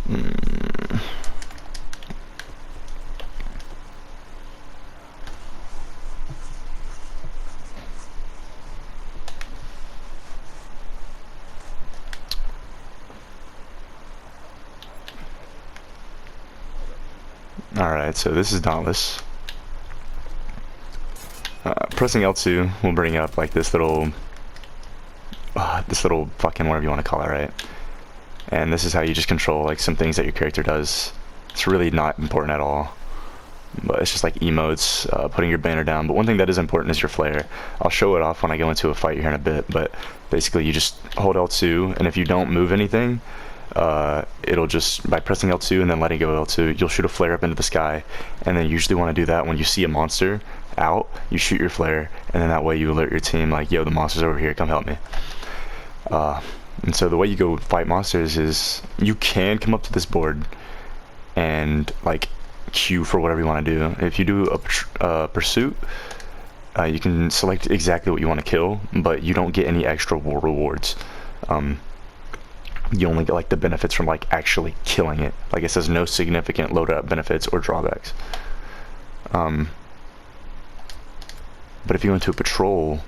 Mm. Alright, so this is Dauntless. Pressing L2 will bring up like this little fucking whatever you want to call it, right? And this is how you just control like some things that your character does. It's really not important at all, but it's just like emotes, putting your banner down. But one thing that is important is your flare. I'll show it off when I go into a fight here in a bit, but basically you just hold L2, and if you don't move anything, it'll just, by pressing L2 and then letting go of L2, you'll shoot a flare up into the sky. And then you usually want to do that when you see a monster out, you shoot your flare, and then that way you alert your team like, yo, the monster's over here, come help me. And so the way you go fight monsters is you can come up to this board and like queue for whatever you want to do. If you do a pursuit, you can select exactly what you want to kill, but you don't get any extra war rewards. You only get like the benefits from like actually killing it. Like it says no significant loadout benefits or drawbacks. But if you go into a patrol,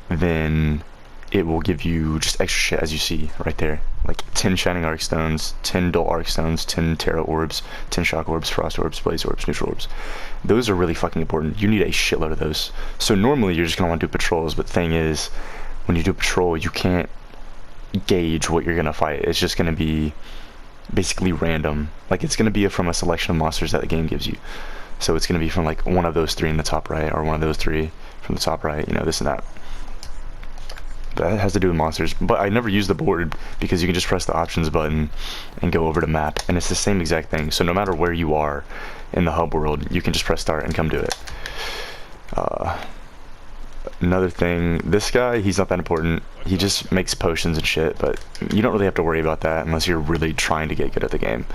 then it will give you just extra shit, as you see right there. Like 10 Shining Arc Stones, 10 Dull Arc Stones, 10 Terra Orbs, 10 Shock Orbs, Frost Orbs, Blaze Orbs, Neutral Orbs. Those are really fucking important. You need a shitload of those. So normally you're just going to want to do patrols, but the thing is, when you do patrol, you can't gauge what you're going to fight. It's just going to be basically random. Like it's going to be from a selection of monsters that the game gives you. So it's going to be from like one of those three in the top right, or one of those three from the top right, you know, this and that. That has to do with monsters, but I never use the board because you can just press the options button and go over to map, and it's the same exact thing. So no matter where you are in the hub world, you can just press start and come do it. Another thing, this guy, he's not that important. He just makes potions and shit, but you don't really have to worry about that unless you're really trying to get good at the game.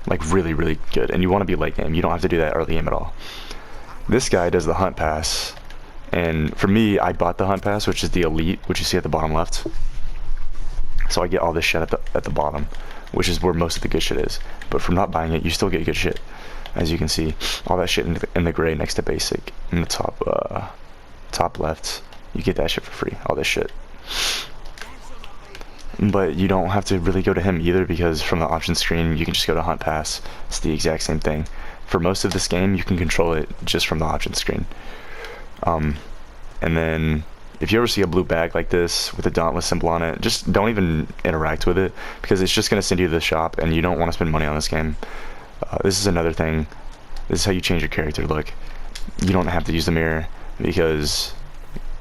Like really, really good, and you want to be late game. You don't have to do that early game at all. This guy does the hunt pass. And for me, I bought the hunt pass, which is the elite, which you see at the bottom left. So I get all this shit at the bottom, which is where most of the good shit is. But from not buying it, you still get good shit. As you can see, all that shit in the gray next to basic, in the top left, you get that shit for free, all this shit. But you don't have to really go to him either, because from the options screen, you can just go to hunt pass. It's the exact same thing. For most of this game, you can control it just from the options screen. And then if you ever see a blue bag like this with a Dauntless symbol on it, just don't even interact with it, because it's just going to send you to the shop, and you don't want to spend money on this game. This is another thing. This is how you change your character look. You don't have to use the mirror, because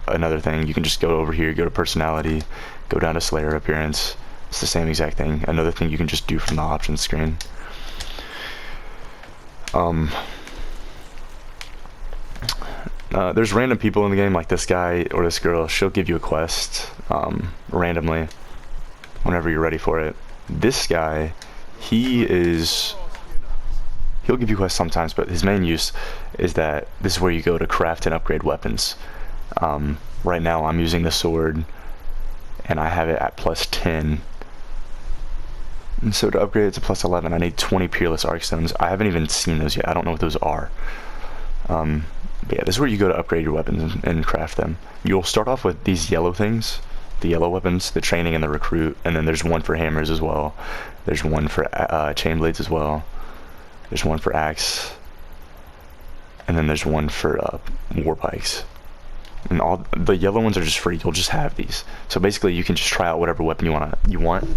another thing, you can just go over here, go to personality, go down to Slayer appearance. It's the same exact thing. Another thing you can just do from the options screen. There's random people in the game, like this guy or this girl. She'll give you a quest randomly whenever you're ready for it. This guy, he'll give you quests sometimes, but his main use is that this is where you go to craft and upgrade weapons. Right now I'm using the sword, and I have it at +10. And so to upgrade it to +11, I need 20 Peerless Arc Stones. I haven't even seen those yet. I don't know what those are. But yeah, this is where you go to upgrade your weapons and craft them. You'll start off with these yellow things, the yellow weapons, the training and the recruit, and then there's one for hammers as well. There's one for chain blades as well. There's one for axe, and then there's one for war pikes. And all the yellow ones are just free. You'll just have these. So basically, you can just try out whatever weapon you want.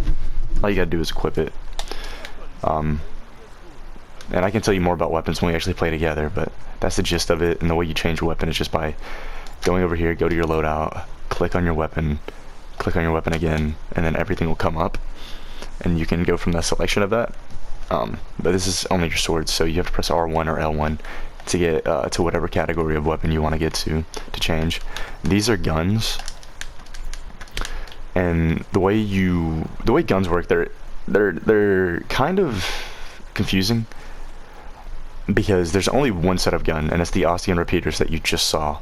All you gotta do is equip it. And I can tell you more about weapons when we actually play together, but that's the gist of it. And the way you change your weapon is just by going over here, go to your loadout, click on your weapon again, and then everything will come up, and you can go from the selection of that. But this is only your swords, so you have to press R1 or L1 to get to whatever category of weapon you want to get to change. These are guns, and the way guns work, they're kind of confusing, because there's only one set of gun, and it's the Ostian repeaters that you just saw.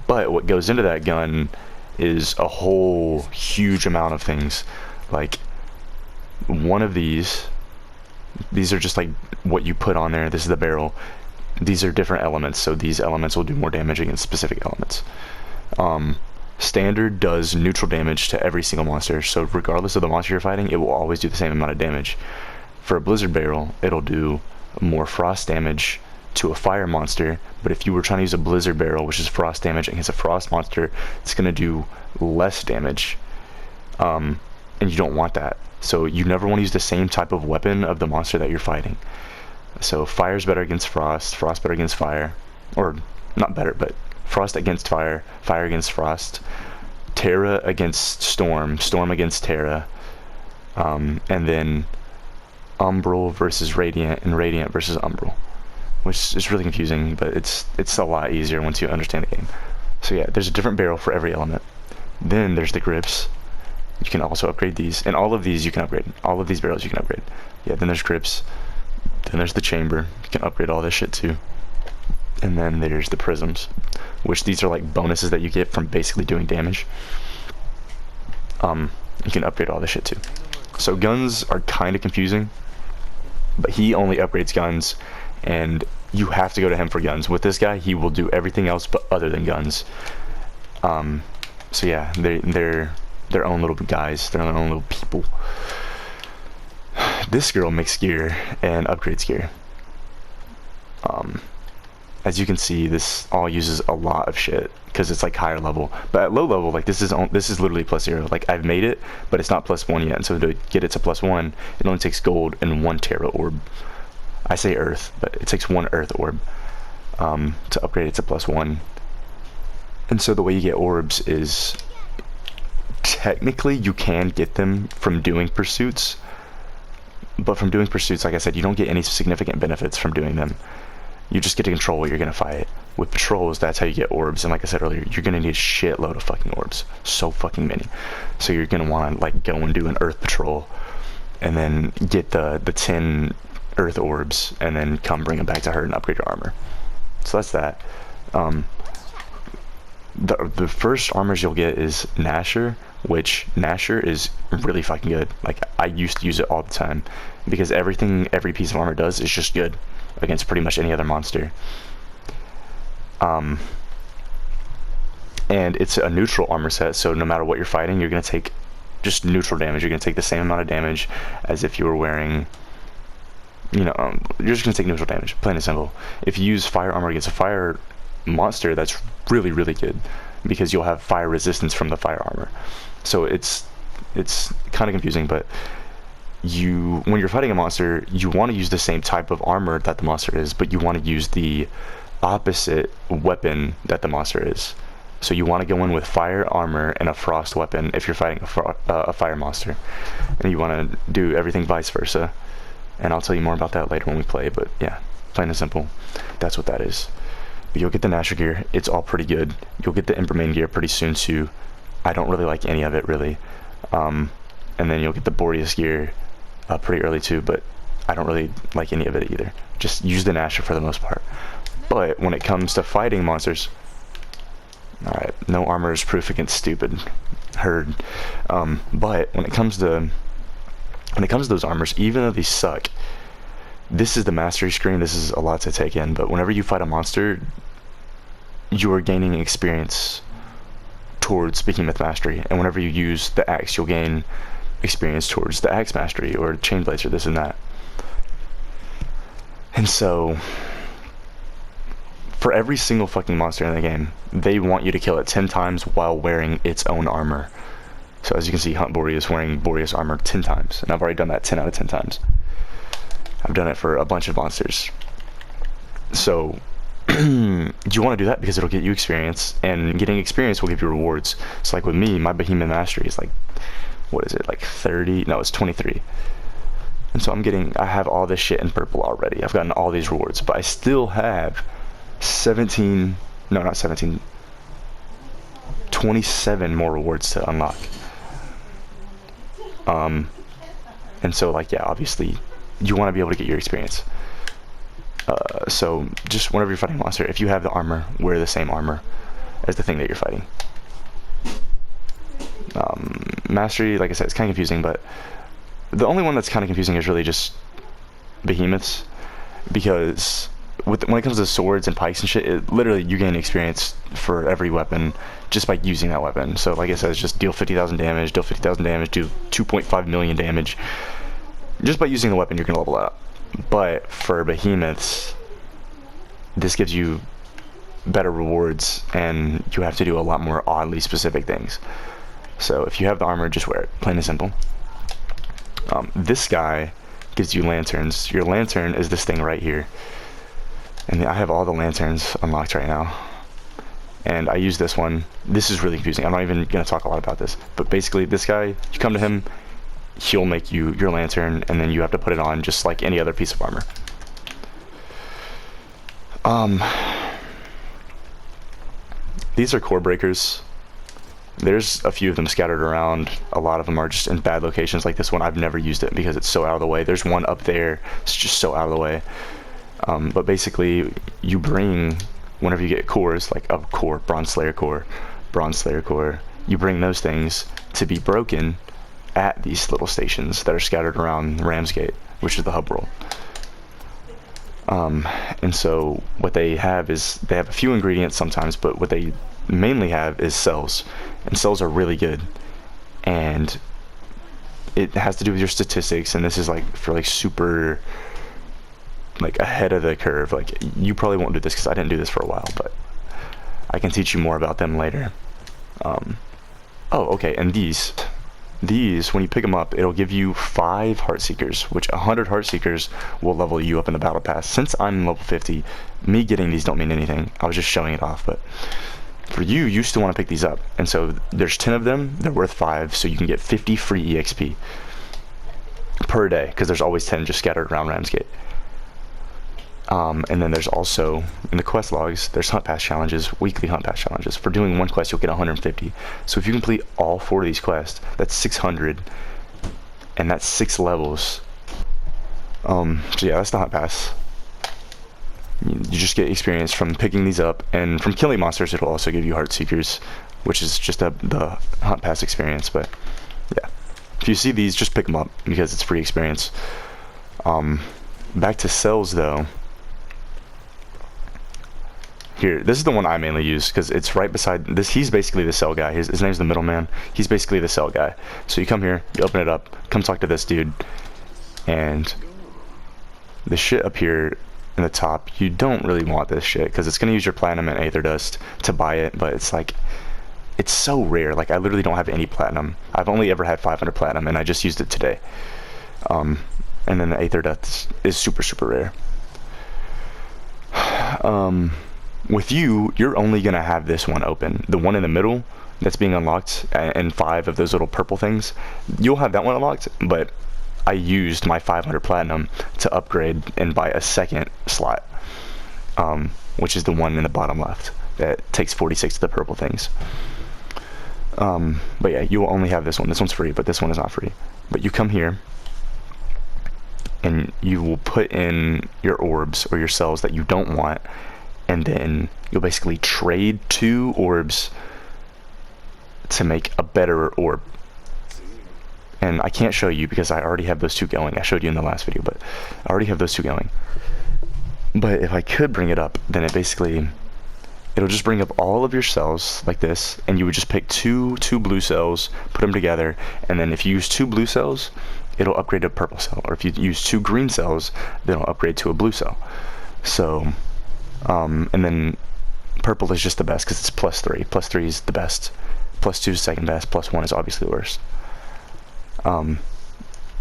But what goes into that gun is a whole huge amount of things. Like, one of these are just like what you put on there. This is the barrel. These are different elements, so these elements will do more damage against specific elements. Standard does neutral damage to every single monster, so regardless of the monster you're fighting, it will always do the same amount of damage. For a blizzard barrel, it'll do more frost damage to a fire monster, but if you were trying to use a blizzard barrel, which is frost damage against a frost monster, it's going to do less damage, and you don't want that. So you never want to use the same type of weapon of the monster that you're fighting. So fire's better against frost, frost better against fire, or not better, but frost against fire, fire against frost, Terra against storm, storm against Terra, and then umbral versus radiant, and radiant versus umbral, which is really confusing, but it's a lot easier once you understand the game. So yeah, there's a different barrel for every element. Then there's the grips. You can also upgrade these, and all of these you can upgrade. All of these barrels you can upgrade. Yeah, then there's grips. Then there's the chamber. You can upgrade all this shit too. And then there's the prisms, which these are like bonuses that you get from basically doing damage. You can upgrade all this shit too. So guns are kind of confusing, but he only upgrades guns, and you have to go to him for guns. With this guy, he will do everything else but other than guns. So yeah, they're their own little guys, their own little people. This girl makes gear and upgrades gear. As you can see, this all uses a lot of shit because it's like higher level. But at low level, like this is literally +0. Like I've made it, but it's not +1 yet. And so to get it to +1, it only takes gold and 1 Terra orb. I say earth, but it takes 1 earth orb to upgrade it to +1. And so the way you get orbs is, technically you can get them from doing pursuits, but from doing pursuits, like I said, you don't get any significant benefits from doing them. You just get to control what you're gonna fight. With patrols, that's how you get orbs, and like I said earlier, you're gonna need a shitload of fucking orbs. So fucking many. So you're gonna wanna like go and do an earth patrol, and then get the 10 earth orbs, and then come bring them back to her and upgrade your armor. So that's that. The first armors you'll get is Nasher, which Nasher is really fucking good. Like I used to use it all the time because every piece of armor does is just good against pretty much any other monster. And it's a neutral armor set, so no matter what you're fighting, you're gonna take just neutral damage. You're gonna take the same amount of damage as if you were wearing, you know, you're just gonna take neutral damage, plain and simple. If you use fire armor against a fire monster, that's really, really good because you'll have fire resistance from the fire armor. So it's kind of confusing, but when you're fighting a monster, you want to use the same type of armor that the monster is, but you want to use the opposite weapon that the monster is. So you want to go in with fire armor and a frost weapon if you're fighting a fire monster, and you want to do everything vice versa. And I'll tell you more about that later when we play, but yeah, plain and simple, that's what that is. But you'll get the Nasher gear, it's all pretty good. You'll get the Embermane gear pretty soon too. I don't really like any of it really. And then you'll get the Boreas gear pretty early too, but I don't really like any of it either. Just use the Nasher for the most part. But when it comes to fighting monsters, alright, no armor is proof against stupid. Heard. But when it comes to those armors, even though they suck, this is the mastery screen. This is a lot to take in, but whenever you fight a monster, you are gaining experience towards Behemoth mastery, and whenever you use the axe, you'll gain experience towards the axe mastery or chain blades or this and that. And so for every single fucking monster in the game, they want you to kill it 10 times while wearing its own armor. So as you can see, Hunt Boreas wearing Boreas armor 10 times, and I've already done that 10 out of 10 times. I've done it for a bunch of monsters. So you want to do that because it'll get you experience, and getting experience will give you rewards. So like with me, my Behemoth mastery is like, what is it, like 30? No, it's 23. And so I have all this shit in purple already. I've gotten all these rewards, but I still have 27 more rewards to unlock. And so like, yeah, obviously you want to be able to get your experience. So just whenever you're fighting a monster, if you have the armor, wear the same armor as the thing that you're fighting. Mastery, like I said, it's kind of confusing, but The only one that's kind of confusing is really just behemoths, because when it comes to swords and pikes and shit, literally you gain experience for every weapon just by using that weapon. So like it says, just deal 50,000 damage, deal 50,000 damage, do 2.5 million damage. Just by using the weapon, you're gonna level it up. But for behemoths, this gives you better rewards, and you have to do a lot more oddly specific things. So if you have the armor, just wear it, plain and simple. This guy gives you lanterns. Your lantern is this thing right here, and I have all the lanterns unlocked right now, and I use this one. This is really confusing. I'm not even gonna talk a lot about this, but basically this guy, you come to him, he'll make you your lantern, and then you have to put it on just like any other piece of armor. These are core breakers. There's a few of them scattered around. A lot of them are just in bad locations, like this one. I've never used it because it's so out of the way. There's one up there, it's just so out of the way. But basically, you bring, whenever you get cores, like a core, Bronze Slayer core, you bring those things to be broken at these little stations that are scattered around Ramsgate, which is the hub world. And so what they have is, they have a few ingredients sometimes, but what they mainly have is cells, and cells are really good, and it has to do with your statistics, and this is like for like super like ahead of the curve. Like you probably won't do this because I didn't do this for a while, but I can teach you more about them later. Oh, okay, and these when you pick them up, it'll give you 5 heart seekers, which 100 heart seekers will level you up in the battle pass. Since I'm level 50, me getting these don't mean anything. I was just showing it off, but for you, you still want to pick these up. And so there's 10 of them, they're worth 5, so you can get 50 free EXP per day, because there's always 10 just scattered around Ramsgate. And then there's also, in the quest logs, there's hunt pass challenges, weekly hunt pass challenges. For doing one quest, you'll get 150. So if you complete all 4 of these quests, that's 600, and that's 6 levels. So yeah, that's the hunt pass. You just get experience from picking these up, and from killing monsters, it'll also give you heart seekers, which is just the hunt pass experience. But yeah, if you see these, just pick them up because it's free experience. Back to cells though. Here, this is the one I mainly use because it's right beside this. He's basically the cell guy. His name's the middleman. He's basically the cell guy. So you come here, you open it up, come talk to this dude, and the shit up here in the top, you don't really want this shit because it's gonna use your platinum and aether dust to buy it, but it's like, it's so rare. Like I literally don't have any platinum. I've only ever had 500 platinum, and I just used it today. And then the aether dust is super rare. With you, you're only gonna have this one open. The one in the middle that's being unlocked, and 5 of those little purple things, you'll have that one unlocked, but I used my 500 platinum to upgrade and buy a second slot, which is the one in the bottom left that takes 46 of the purple things. But yeah, you will only have this one. This one's free, but this one is not free. But you come here, and you will put in your orbs or your cells that you don't want, and then you'll basically trade 2 orbs to make a better orb. And I can't show you because I already have those 2 going. I showed you in the last video, but I already have those 2 going. But if I could bring it up, then it'll just bring up all of your cells like this, and you would just pick two blue cells, put them together, and then if you use 2 blue cells, it'll upgrade to a purple cell. Or if you use 2 green cells, then it'll upgrade to a blue cell. So and then purple is just the best because it's +3. +3 is the best. +2 is second best. +1 is obviously the worst.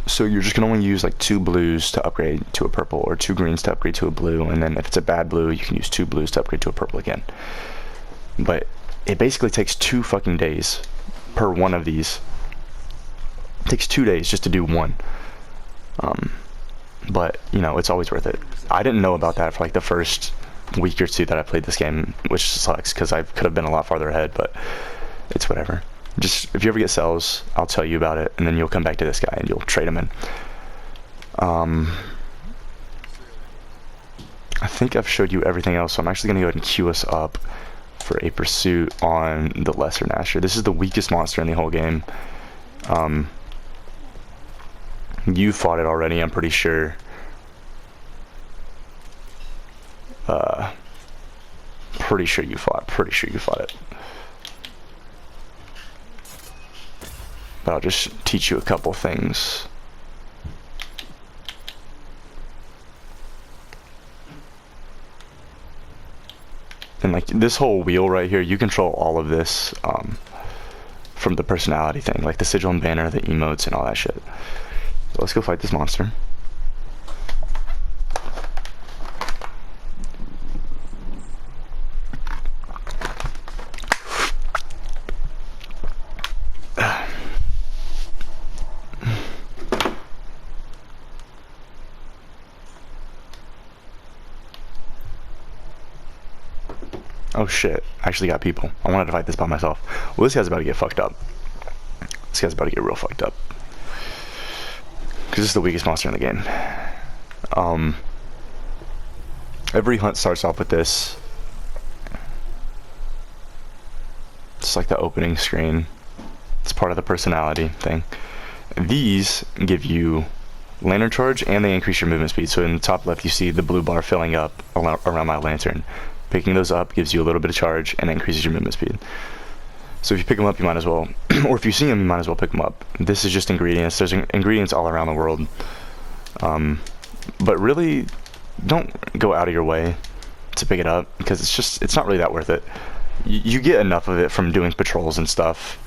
So you're just gonna want to use like 2 blues to upgrade to a purple, or 2 greens to upgrade to a blue, and then if it's a bad blue, you can use 2 blues to upgrade to a purple again. But it basically takes 2 fucking days per one of these. It takes 2 days just to do one. But you know, it's always worth it. I didn't know about that for like the first week or 2 that I played this game, which sucks because I could have been a lot farther ahead, but it's whatever. Just if you ever get cells, I'll tell you about it, and then you'll come back to this guy and you'll trade him in. I think I've showed you everything else, so I'm actually gonna go ahead and queue us up for a pursuit on the Lesser Gnasher. This is the weakest monster in the whole game. You fought it already, I'm pretty sure. Pretty sure you fought it. But I'll just teach you a couple things. And like this whole wheel right here, you control all of this from the personality thing, like the sigil and banner, the emotes, and all that shit. So let's go fight this monster. Oh shit, I actually got people. I wanted to fight this by myself. Well, this guy's about to get fucked up. This guy's about to get real fucked up. Because this is the weakest monster in the game. Every hunt starts off with this. It's like the opening screen. It's part of the personality thing. These give you lantern charge and they increase your movement speed. So in the top left you see the blue bar filling up around my lantern. Picking those up gives you a little bit of charge and increases your movement speed. So if you pick them up, you might as well, or if you see them, you might as well pick them up. This is just ingredients. There's ingredients all around the world. But really, don't go out of your way to pick it up because it's not really that worth it. You get enough of it from doing patrols and stuff.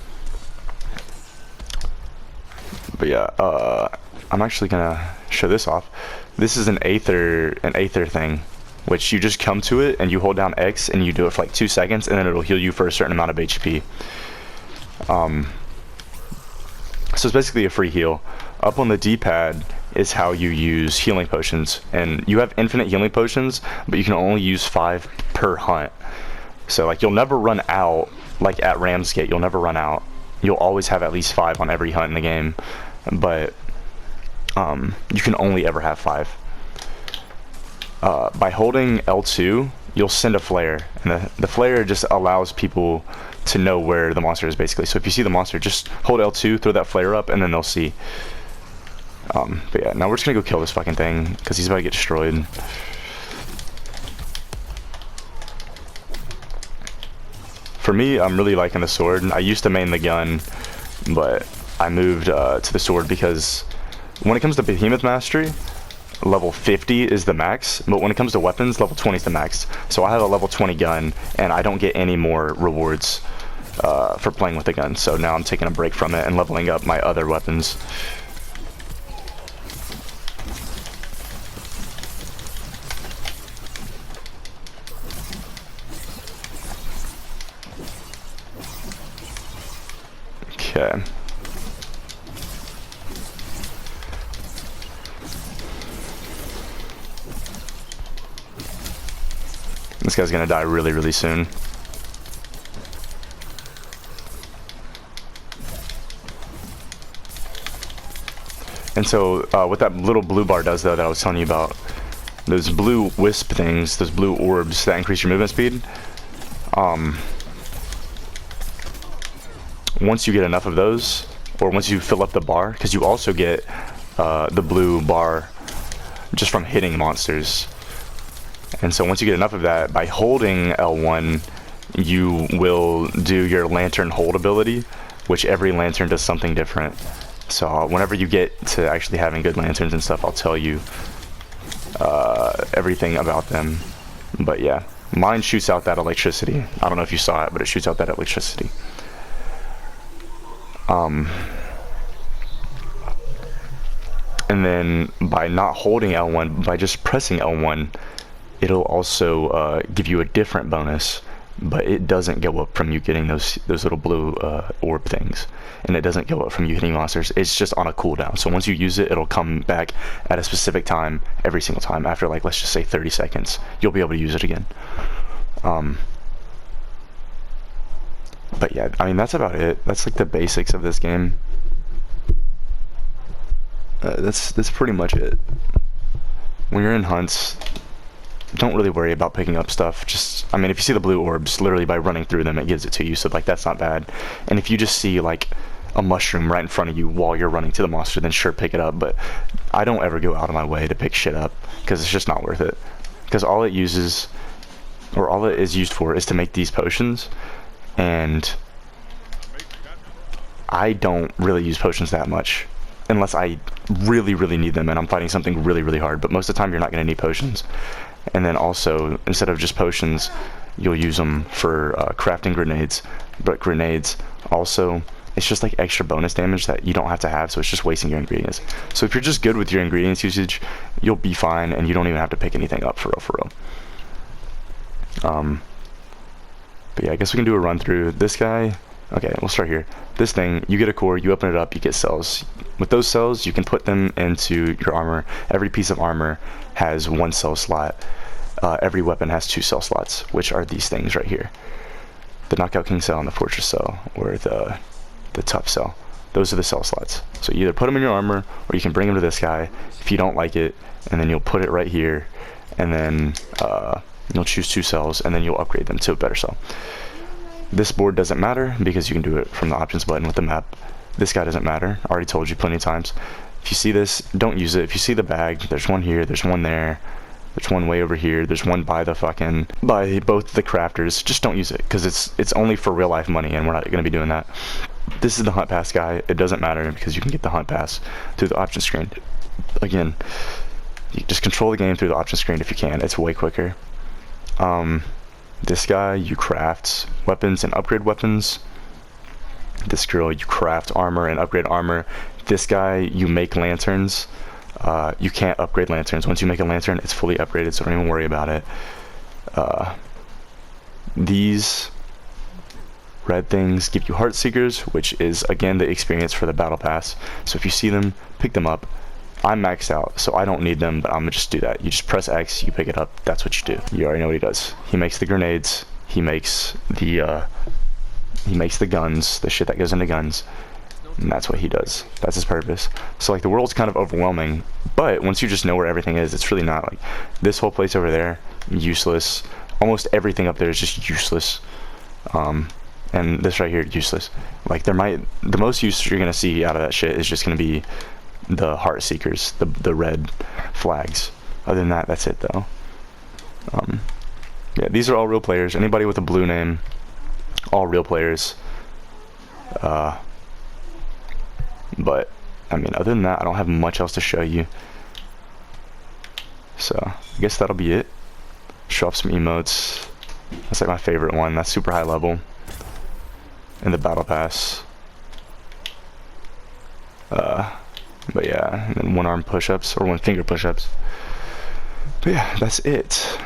But yeah, I'm actually gonna show this off. This is an Aether thing, which you just come to it and you hold down X and you do it for like 2 seconds and then it'll heal you for a certain amount of HP. So it's basically a free heal. Up on the D-pad is how you use healing potions, and you have infinite healing potions, but you can only use 5 per hunt. So like you'll never run out. Like at Ramsgate, you'll never run out. You'll always have at least 5 on every hunt in the game, but you can only ever have 5. By holding L2, you'll send a flare, and the flare just allows people to know where the monster is basically. So if you see the monster, just hold L2, throw that flare up, and then they'll see. But yeah, now we're just gonna go kill this fucking thing because he's about to get destroyed. For me, I'm really liking the sword. I used to main the gun, but I moved to the sword because when it comes to Behemoth Mastery, level 50 is the max, but when it comes to weapons, level 20 is the max. So I have a level 20 gun, and I don't get any more rewards for playing with the gun. So now I'm taking a break from it and leveling up my other weapons. Okay. This guy's gonna die really, really soon. And so what that little blue bar does, though, that I was telling you about, those blue wisp things, those blue orbs that increase your movement speed, once you get enough of those, or once you fill up the bar, because you also get the blue bar just from hitting monsters. And so once you get enough of that, by holding L1, you will do your lantern hold ability, which every lantern does something different. So whenever you get to actually having good lanterns and stuff, I'll tell you everything about them. But yeah, mine shoots out that electricity. I don't know if you saw it, but it shoots out that electricity. And then by not holding L1, by just pressing L1, it'll also give you a different bonus, but it doesn't go up from you getting those little blue orb things, and it doesn't go up from you hitting monsters. It's just on a cooldown. So once you use it, it'll come back at a specific time every single time. After, like, let's just say 30 seconds, you'll be able to use it again. But yeah, I mean, that's about it. That's like the basics of this game. That's pretty much it. When you're in hunts, don't really worry about picking up stuff. Just, I mean, if you see the blue orbs, literally by running through them, it gives it to you. So like, that's not bad. And if you just see like a mushroom right in front of you while you're running to the monster, then sure, pick it up. But I don't ever go out of my way to pick shit up because it's just not worth it. Because all it uses, or all it is used for, is to make these potions, and I don't really use potions that much unless I really, really need them and I'm fighting something really, really hard. But most of the time, you're not going to need potions. And then also, instead of just potions, you'll use them for crafting grenades. But grenades also, it's just like extra bonus damage that you don't have to have, so it's just wasting your ingredients. So if you're just good with your ingredients usage, you'll be fine, and you don't even have to pick anything up for real. But yeah, I guess we can do a run through this guy. Okay, we'll start here. This thing, you get a core, you open it up, you get cells. With those cells, you can put them into your armor. Every piece of armor has 1 cell slot. Every weapon has 2 cell slots, which are these things right here. The Knockout King cell and the Fortress cell, or the Tough cell. Those are the cell slots. So you either put them in your armor, or you can bring them to this guy if you don't like it, and then you'll put it right here, and then you'll choose 2 cells, and then you'll upgrade them to a better cell. This board doesn't matter because you can do it from the options button with the map. This guy doesn't matter. I already told you plenty of times. If you see this, don't use it. If you see the bag, there's one here, there's one there, there's one way over here, there's one by both the crafters. Just don't use it because it's only for real life money, and we're not going to be doing that. This is the hunt pass guy. It doesn't matter because you can get the hunt pass through the option screen. Again, you just control the game through the option screen if you can. It's way quicker. This guy, you craft weapons and upgrade weapons. This girl, you craft armor and upgrade armor. This guy, you make lanterns. You can't upgrade lanterns. Once you make a lantern, it's fully upgraded, so don't even worry about it. These red things give you heart seekers, which is again the experience for the battle pass. So if you see them, pick them up. I'm maxed out, so I don't need them, but I'm gonna just do that. You just press X, you pick it up, that's what you do. You already know what he does. He makes the grenades, he makes the guns, the shit that goes into guns, and that's what he does. That's his purpose. So like the world's kind of overwhelming, but once you just know where everything is, it's really not. Like this whole place over there, useless. Almost everything up there is just useless. And this right here, useless. Like the most use you're gonna see out of that shit is just gonna be the heart seekers, the red flags. Other than that, that's it though. Yeah, these are all real players. Anybody with a blue name, all real players. But I mean, other than that, I don't have much else to show you. So I guess that'll be it. Show off some emotes. That's like my favorite one. That's super high level in the battle pass. But yeah, and then 1-arm push-ups or 1-finger push-ups. But yeah, that's it.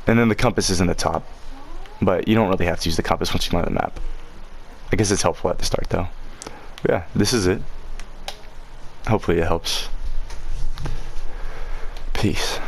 And then the compass is in the top, but you don't really have to use the compass once you learn the map. I guess it's helpful at the start though. But yeah, this is it. Hopefully it helps. Peace.